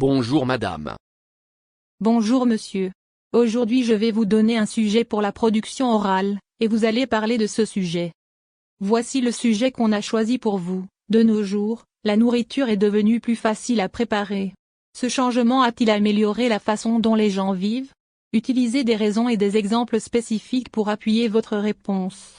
Bonjour madame. Bonjour monsieur. Aujourd'hui je vais vous donner un sujet pour la production orale, et vous allez parler de ce sujet. Voici le sujet qu'on a choisi pour vous. De nos jours, la nourriture est devenue plus facile à préparer. Ce changement a-t-il amélioré la façon dont les gens vivent? Utilisez des raisons et des exemples spécifiques pour appuyer votre réponse.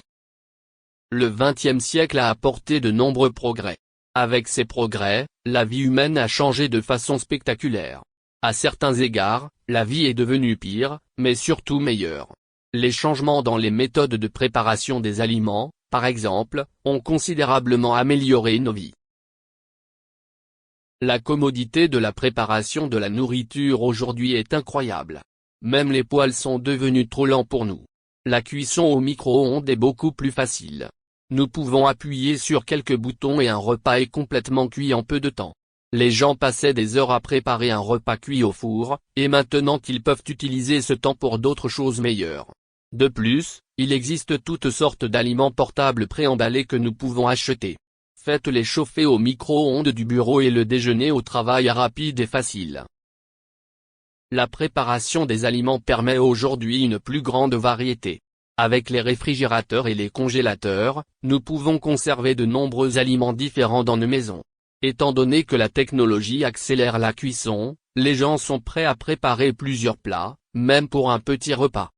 Le XXe siècle a apporté de nombreux progrès. Avec ces progrès, la vie humaine a changé de façon spectaculaire. À certains égards, la vie est devenue pire, mais surtout meilleure. Les changements dans les méthodes de préparation des aliments, par exemple, ont considérablement amélioré nos vies. La commodité de la préparation de la nourriture aujourd'hui est incroyable. Même les poêles sont devenus trop lents pour nous. La cuisson au micro-ondes est beaucoup plus facile. Nous pouvons appuyer sur quelques boutons et un repas est complètement cuit en peu de temps. Les gens passaient des heures à préparer un repas cuit au four, et maintenant ils peuvent utiliser ce temps pour d'autres choses meilleures. De plus, il existe toutes sortes d'aliments portables préemballés que nous pouvons acheter. Faites-les chauffer au micro-ondes du bureau et le déjeuner au travail est rapide et facile. La préparation des aliments permet aujourd'hui une plus grande variété. Avec les réfrigérateurs et les congélateurs, nous pouvons conserver de nombreux aliments différents dans nos maisons. Étant donné que la technologie accélère la cuisson, les gens sont prêts à préparer plusieurs plats, même pour un petit repas.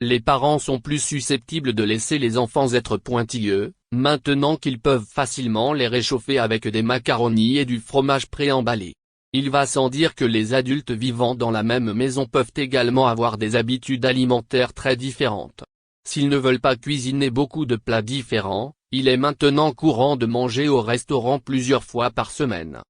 Les parents sont plus susceptibles de laisser les enfants être pointilleux, maintenant qu'ils peuvent facilement les réchauffer avec des macaronis et du fromage préemballé. Il va sans dire que les adultes vivant dans la même maison peuvent également avoir des habitudes alimentaires très différentes. S'ils ne veulent pas cuisiner beaucoup de plats différents, il est maintenant courant de manger au restaurant plusieurs fois par semaine.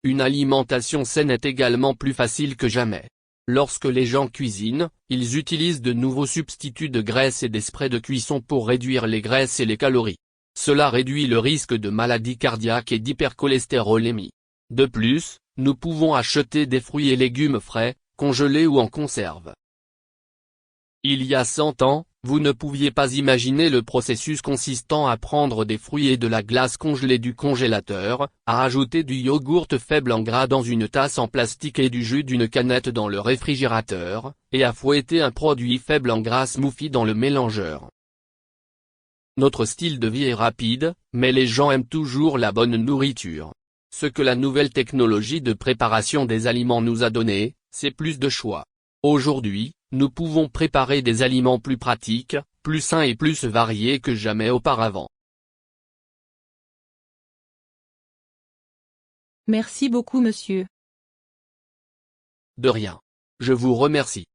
Une alimentation saine est également plus facile que jamais. Lorsque les gens cuisinent, ils utilisent de nouveaux substituts de graisse et des sprays de cuisson pour réduire les graisses et les calories. Cela réduit le risque de maladies cardiaques et d'hypercholestérolémie. De plus, nous pouvons acheter des fruits et légumes frais, congelés ou en conserve. Il y a 100 ans, vous ne pouviez pas imaginer le processus consistant à prendre des fruits et de la glace congelée du congélateur, à ajouter du yogourt faible en gras dans une tasse en plastique et du jus d'une canette dans le réfrigérateur, et à fouetter un produit faible en gras smoothie dans le mélangeur. Notre style de vie est rapide, mais les gens aiment toujours la bonne nourriture. Ce que la nouvelle technologie de préparation des aliments nous a donné, c'est plus de choix. Aujourd'hui, nous pouvons préparer des aliments plus pratiques, plus sains et plus variés que jamais auparavant. Merci beaucoup monsieur. De rien. Je vous remercie.